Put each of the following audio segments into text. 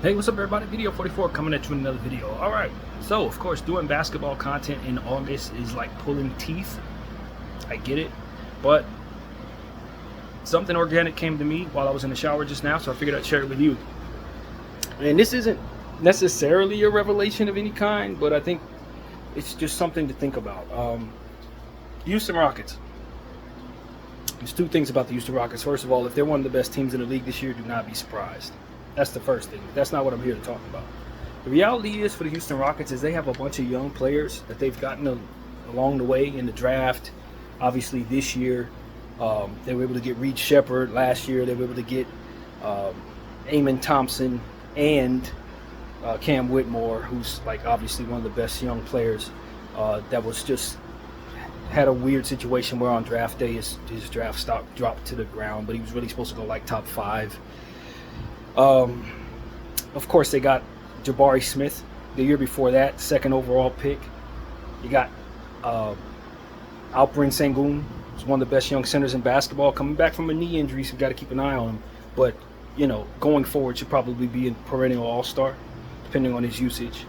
Hey, what's up everybody? Video 44 coming at you with another video. Alright, so of course doing basketball content in August is like pulling teeth. I get it. But something organic came to me while I was in the shower just now, so I figured I'd share it with you. And this isn't necessarily a revelation of any kind, but I think it's just something to think about. Houston Rockets. There's two things about the Houston Rockets. First of all, if they're one of the best teams in the league this year, do not be surprised. That's the first thing. That's not what I'm here to talk about. The reality is for the Houston Rockets is they have a bunch of young players that they've gotten along the way in the draft. Obviously this year, they were able to get Reed Sheppard. Last year they were able to get Amen Thompson and Cam Whitmore, who's like obviously one of the best young players that was just had a weird situation where on draft day his draft stock dropped to the ground, but he was really supposed to go like top 5. Of course, they got Jabari Smith the year before that, 2nd overall pick. You got Alperen Sengun, who's one of the best young centers in basketball, coming back from a knee injury, so you got to keep an eye on him. But you know, going forward, should probably be a perennial all-star, depending on his usage.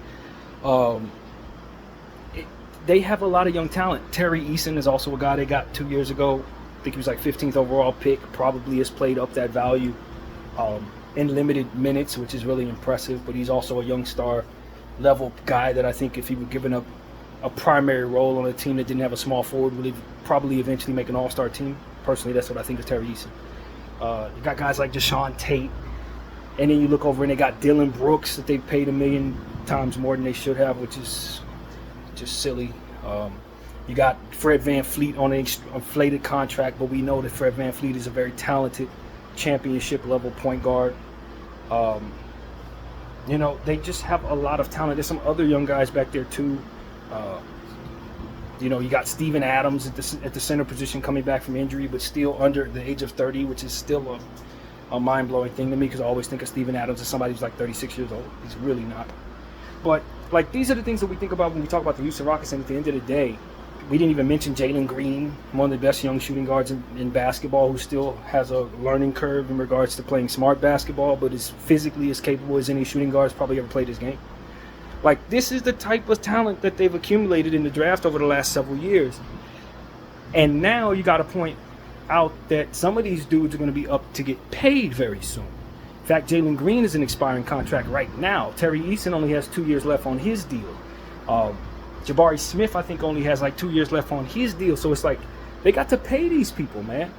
They have a lot of young talent. Terry Eason is also a guy they got 2 years ago. I think he was like 15th overall pick. Probably has played up that value in limited minutes, which is really impressive. But he's also a young star level guy that I think if he were given up a primary role on a team that didn't have a small forward, would probably eventually make an all-star team. Personally, that's what I think of Terry Eason. You got guys like Deshaun Tate, and then you look over and they got Dylan Brooks that they paid $1 million times more than they should have, which is just silly. You got Fred VanVleet on an inflated contract, but we know that Fred VanVleet is a very talented championship level point guard. You know, they just have a lot of talent. There's some other young guys back there too. You know, you got Steven Adams at the center position coming back from injury, but still under the age of 30, which is still a mind-blowing thing to me, because I always think of Steven Adams as somebody who's like 36 years old. He's really not. But like, these are the things that we think about when we talk about the Houston Rockets. And at the end of the day, we didn't even mention Jalen Green, one of the best young shooting guards in basketball, who still has a learning curve in regards to playing smart basketball, but is physically as capable as any shooting guards probably ever played his game. Like, this is the type of talent that they've accumulated in the draft over the last several years. And now you got to point out that some of these dudes are going to be up to get paid very soon. In fact, Jalen Green is an expiring contract right now. Terry Eason only has 2 years left on his deal. Jabari Smith, I think, only has like 2 years left on his deal. So it's like they got to pay these people, man.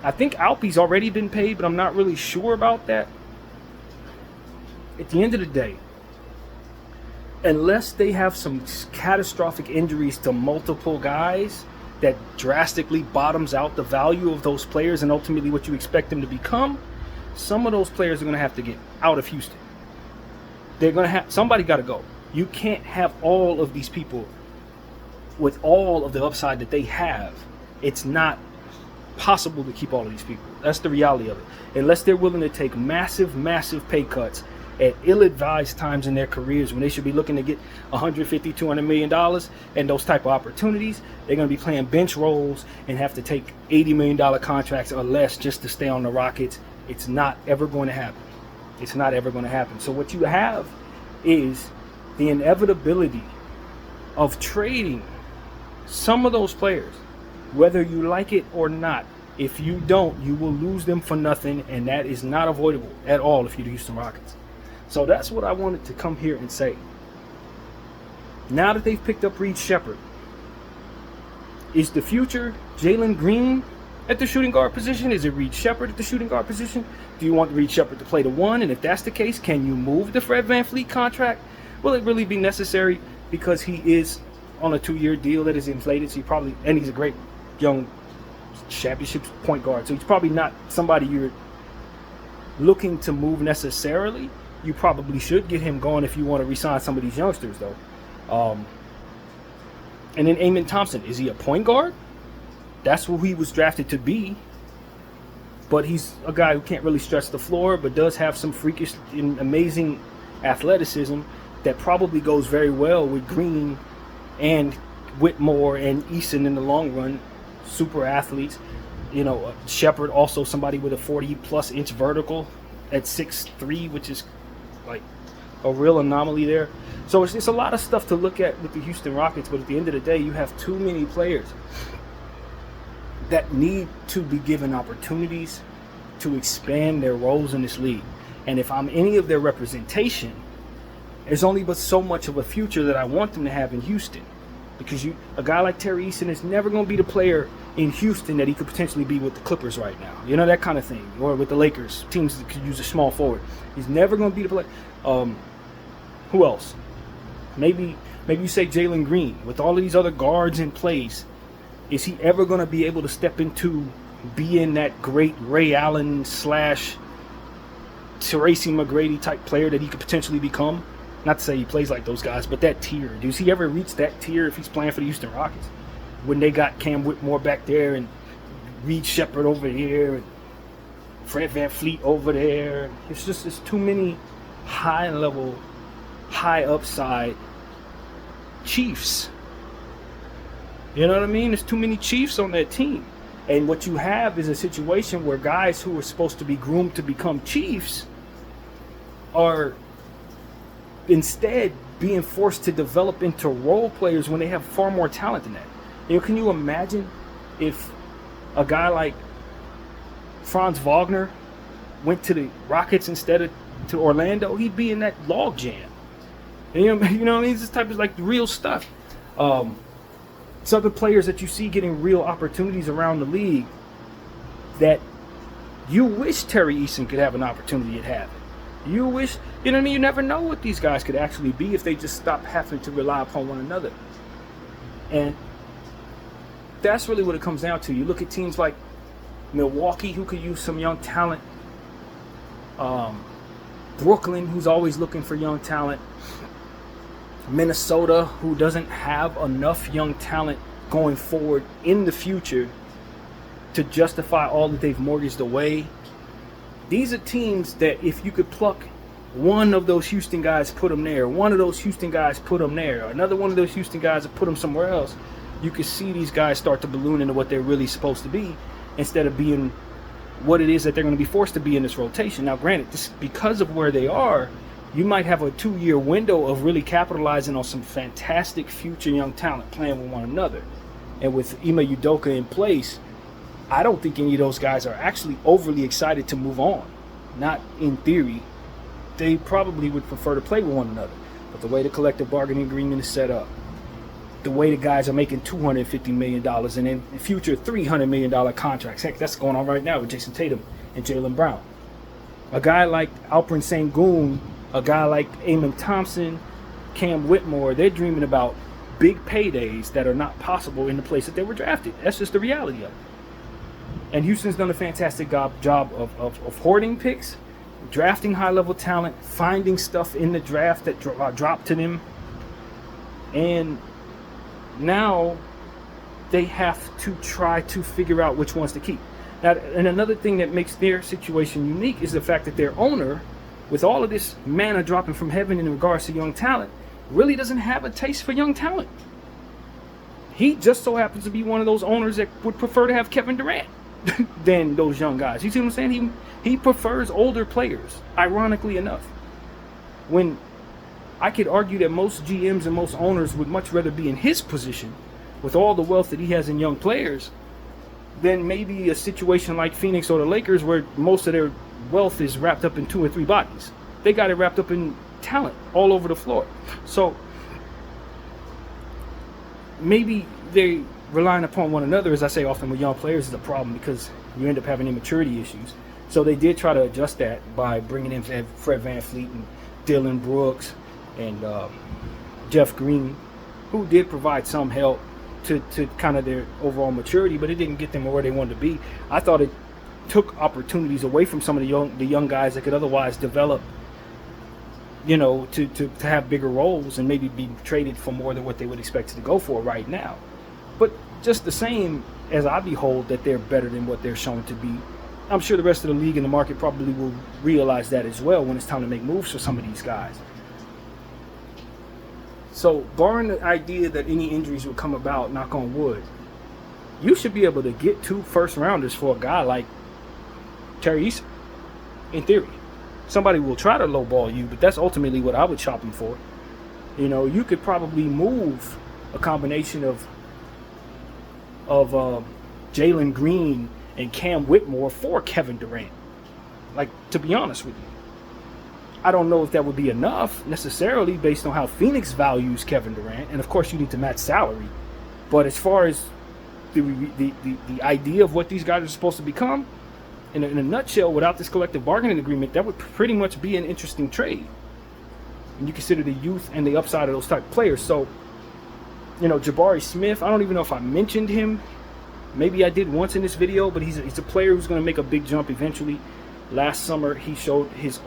I think Alpe's already been paid, but I'm not really sure about that. At the end of the day, unless they have some catastrophic injuries to multiple guys that drastically bottoms out the value of those players and ultimately what you expect them to become, some of those players are going to have to get out of Houston. They're going to have, somebody got to go. You can't have all of these people with all of the upside that they have. It's not possible to keep all of these people. That's the reality of it. Unless they're willing to take massive, massive pay cuts at ill-advised times in their careers when they should be looking to get $150, $200 million and those type of opportunities, they're going to be playing bench roles and have to take $80 million contracts or less just to stay on the Rockets. It's not ever going to happen. It's not ever going to happen. So what you have is the inevitability of trading some of those players, whether you like it or not. If you don't, you will lose them for nothing, and that is not avoidable at all if you're the Houston Rockets. So that's what I wanted to come here and say. Now that they've picked up Reed Sheppard, is the future Jalen Green at the shooting guard position? Is it Reed Sheppard at the shooting guard position? Do you want Reed Sheppard to play the 1? And if that's the case, can you move the Fred VanVleet contract? Will it really be necessary, because he is on a 2-year deal that is inflated? So he's a great young championship point guard. So he's probably not somebody you're looking to move necessarily. You probably should get him going if you want to re-sign some of these youngsters, though. And then Amen Thompson, is he a point guard? That's who he was drafted to be. But he's a guy who can't really stretch the floor, but does have some freakish and amazing athleticism that probably goes very well with Green and Whitmore and Eason in the long run. Super athletes. You know, Sheppard, also somebody with a 40-plus inch vertical at 6'3", which is like a real anomaly there. So it's a lot of stuff to look at with the Houston Rockets, but at the end of the day, you have too many players that need to be given opportunities to expand their roles in this league. And if I'm any of their representation, there's only but so much of a future that I want them to have in Houston. Because a guy like Terry Easton is never going to be the player in Houston that he could potentially be with the Clippers right now. You know, that kind of thing. Or with the Lakers, teams that could use a small forward. He's never going to be the player. Who else? Maybe you say Jalen Green. With all of these other guards in place, is he ever going to be able to step into being that great Ray Allen / Tracy McGrady type player that he could potentially become? Not to say he plays like those guys, but that tier. Does he ever reach that tier if he's playing for the Houston Rockets? When they got Cam Whitmore back there and Reed Shepherd over here and Fred VanVleet over there. It's too many high level, high upside Chiefs. You know what I mean? There's too many Chiefs on that team. And what you have is a situation where guys who are supposed to be groomed to become Chiefs are instead being forced to develop into role players when they have far more talent than that. You know, can you imagine if a guy like Franz Wagner went to the Rockets instead of to Orlando? He'd be in that log jam. And you know what I mean? This type of like real stuff. It's other players that you see getting real opportunities around the league that you wish Terry Easton could have an opportunity at having. You wish, you know what I mean? You never know what these guys could actually be if they just stop having to rely upon one another. And that's really what it comes down to. You look at teams like Milwaukee, who could use some young talent. Brooklyn, who's always looking for young talent. Minnesota, who doesn't have enough young talent going forward in the future to justify all that they've mortgaged away. These are teams that if you could pluck one of those Houston guys, put them there, one of those Houston guys, put them there, another one of those Houston guys, put them somewhere else, you could see these guys start to balloon into what they're really supposed to be instead of being what it is that they're going to be forced to be in this rotation. Now, granted, because of where they are, you might have a 2-year window of really capitalizing on some fantastic future young talent playing with one another. And with Ime Udoka in place, I don't think any of those guys are actually overly excited to move on. Not in theory. They probably would prefer to play with one another. But the way the collective bargaining agreement is set up, the way the guys are making $250 million and in the future $300 million contracts. Heck, that's going on right now with Jason Tatum and Jaylen Brown. A guy like Alperen Sengun, a guy like Amen Thompson, Cam Whitmore, they're dreaming about big paydays that are not possible in the place that they were drafted. That's just the reality of it. And Houston's done a fantastic job of hoarding picks, drafting high-level talent, finding stuff in the draft that dropped to them. And now they have to try to figure out which ones to keep. Now, and another thing that makes their situation unique is the fact that their owner, with all of this manna dropping from heaven in regards to young talent, really doesn't have a taste for young talent. He just so happens to be one of those owners that would prefer to have Kevin Durant than those young guys. You see what I'm saying? He prefers older players, ironically enough. When I could argue that most GMs and most owners would much rather be in his position with all the wealth that he has in young players than maybe a situation like Phoenix or the Lakers where most of their wealth is wrapped up in 2 or 3 bodies. They got it wrapped up in talent all over the floor. So maybe they relying upon one another, as I say often with young players, is a problem because you end up having immaturity issues. So they did try to adjust that by bringing in Fred VanVleet and Dylan Brooks and Jeff Green, who did provide some help to kind of their overall maturity, but it didn't get them where they wanted to be. I thought it took opportunities away from some of the young guys that could otherwise develop, you know, to have bigger roles and maybe be traded for more than what they would expect to go for right now. But just the same as I behold that they're better than what they're shown to be, I'm sure the rest of the league and the market probably will realize that as well when it's time to make moves for some of these guys. So, barring the idea that any injuries will come about, knock on wood, you should be able to get 2 first-rounders for a guy like Terry Easton, in theory. Somebody will try to lowball you, but that's ultimately what I would shop him for. You know, you could probably move a combination of Jalen Green and Cam Whitmore for Kevin Durant. Like, to be honest with you, I don't know if that would be enough necessarily based on how Phoenix values Kevin Durant, and of course you need to match salary. But as far as the idea of what these guys are supposed to become, in a nutshell, without this collective bargaining agreement, that would pretty much be an interesting trade. And you consider the youth and the upside of those type of players. So, you know, Jabari Smith, I don't even know if I mentioned him. Maybe I did once in this video, but he's a player who's going to make a big jump eventually. Last summer, he showed his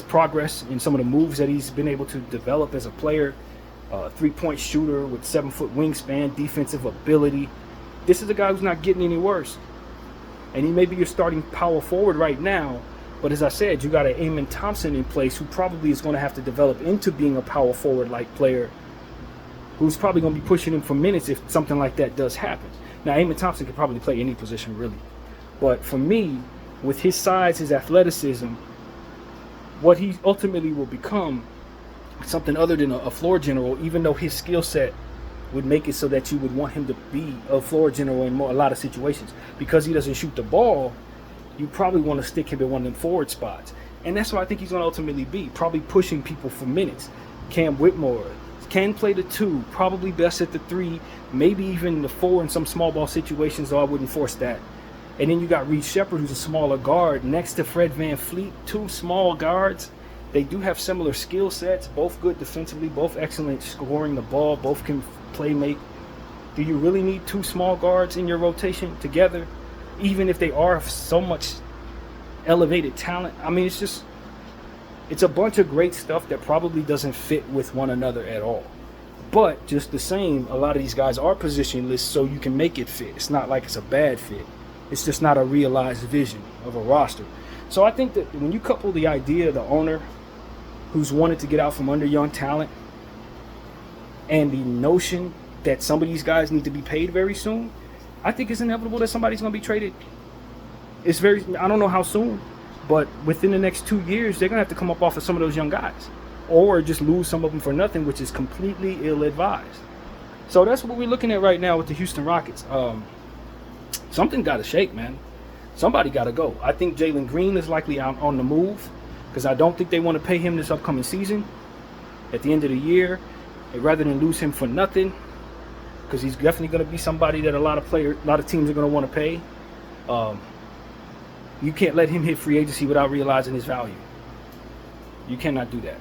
progress in some of the moves that he's been able to develop as a player. Three-point shooter with 7-foot wingspan, defensive ability. This is a guy who's not getting any worse. And he may be your starting power forward right now, but as I said, you got an Amen Thompson in place who probably is going to have to develop into being a power forward-like player who's probably going to be pushing him for minutes if something like that does happen. Now, Amen Thompson can probably play any position, really. But for me, with his size, his athleticism, what he ultimately will become, something other than a floor general, even though his skill set would make it so that you would want him to be a floor general in a lot of situations. Because he doesn't shoot the ball, you probably want to stick him in one of them forward spots. And that's what I think he's going to ultimately be, probably pushing people for minutes. Cam Whitmore can play the 2, probably best at the 3, maybe even the 4 in some small ball situations, though I wouldn't force that. And then you got Reed Shepherd, who's a smaller guard, next to Fred VanVleet, 2 small guards. They do have similar skill sets, both good defensively, both excellent scoring the ball, both can play make. Do you really need 2 small guards in your rotation together, even if they are so much elevated talent? I mean, it's a bunch of great stuff that probably doesn't fit with one another at all. But just the same, a lot of these guys are positionless, so you can make it fit. It's not like it's a bad fit. It's just not a realized vision of a roster. So I think that when you couple the idea of the owner who's wanted to get out from under young talent and the notion that some of these guys need to be paid very soon, I think it's inevitable that somebody's going to be traded. I don't know how soon, but within the next 2 years, they're going to have to come up off of some of those young guys or just lose some of them for nothing, which is completely ill-advised. So that's what we're looking at right now with the Houston Rockets. Something got to shake, man. Somebody got to go. I think Jalen Green is likely out on the move because I don't think they want to pay him this upcoming season at the end of the year, and rather than lose him for nothing, because he's definitely going to be somebody that a lot of teams are going to want to pay. You can't let him hit free agency without realizing his value. You cannot do that.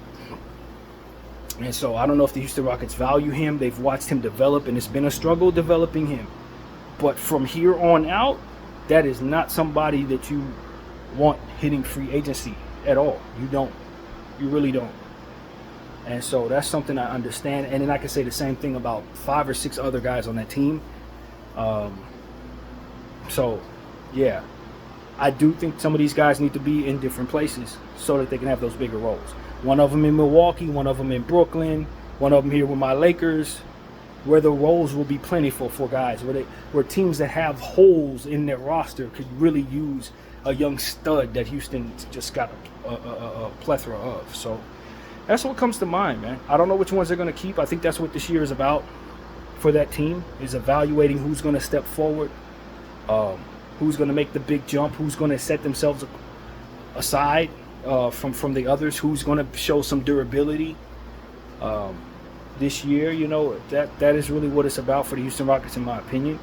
And so I don't know if the Houston Rockets value him. They've watched him develop, and it's been a struggle developing him. But from here on out, that is not somebody that you want hitting free agency at all. You don't. You really don't. And so that's something I understand. And then I can say the same thing about 5 or 6 other guys on that team. So, yeah. I do think some of these guys need to be in different places so that they can have those bigger roles. One of them in Milwaukee, one of them in Brooklyn, one of them here with my Lakers, where the roles will be plentiful for guys, where teams that have holes in their roster could really use a young stud that Houston just got a plethora of. So that's what comes to mind, man. I don't know which ones they're going to keep. I think that's what this year is about for that team, is evaluating who's going to step forward, who's going to make the big jump, who's going to set themselves aside from the others, who's going to show some durability this year. You know, that is really what it's about for the Houston Rockets, in my opinion,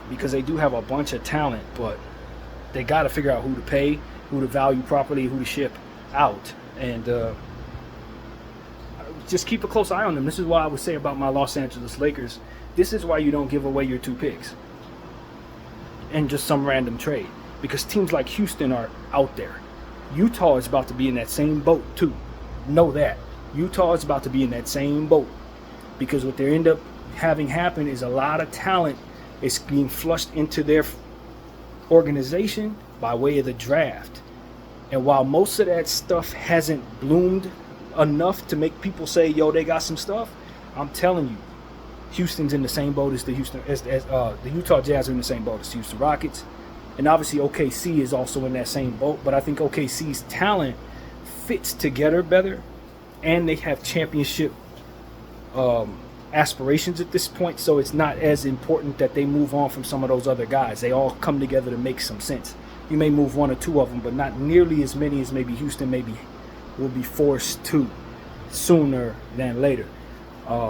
because they do have a bunch of talent, but they got to figure out who to pay, who to value properly, who to ship out, and just keep a close eye on them. This is why I would say about my Los Angeles Lakers, this is why you don't give away your 2 picks and just some random trade, because teams like Houston are out there. Utah is about to be in that same boat too. Know that. Utah is about to be in that same boat, because what they end up having happen is a lot of talent is being flushed into their organization by way of the draft. And while most of that stuff hasn't bloomed enough to make people say, yo, they got some stuff, I'm telling you, Houston's in the same boat as the Utah Jazz are in the same boat as the Houston Rockets. And obviously OKC is also in that same boat, but I think OKC's talent fits together better, and they have championship aspirations at this point, so it's not as important that they move on from some of those other guys. They all come together to make some sense. You may move one or two of them, but not nearly as many as maybe Houston maybe will be forced to sooner than later.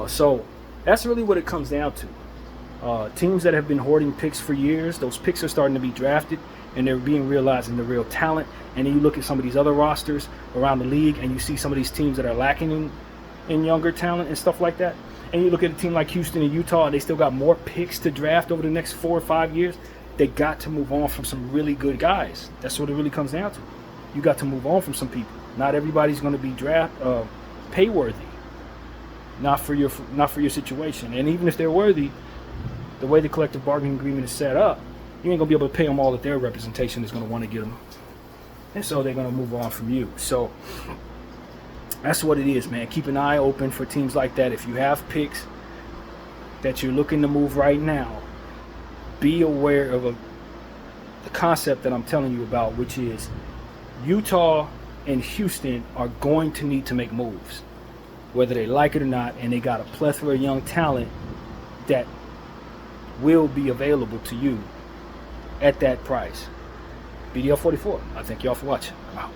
So that's really what it comes down to. Teams that have been hoarding picks for years, those picks are starting to be drafted, and they're being realized in the real talent. And then you look at some of these other rosters around the league, and you see some of these teams that are lacking in younger talent and stuff like that. And you look at a team like Houston and Utah, and they still got more picks to draft over the next 4 or 5 years. They got to move on from some really good guys. That's what it really comes down to. You got to move on from some people. Not everybody's going to be pay worthy. Not for your situation. And even if they're worthy, the way the collective bargaining agreement is set up, you ain't gonna be able to pay them all that their representation is gonna want to get them. And so they're gonna move on from you. So that's what it is, man. Keep an eye open for teams like that. If you have picks that you're looking to move right now, be aware of the concept that I'm telling you about, which is Utah and Houston are going to need to make moves, whether they like it or not, and they got a plethora of young talent that will be available to you at that price. BDL 44. I thank y'all for watching. I'm out.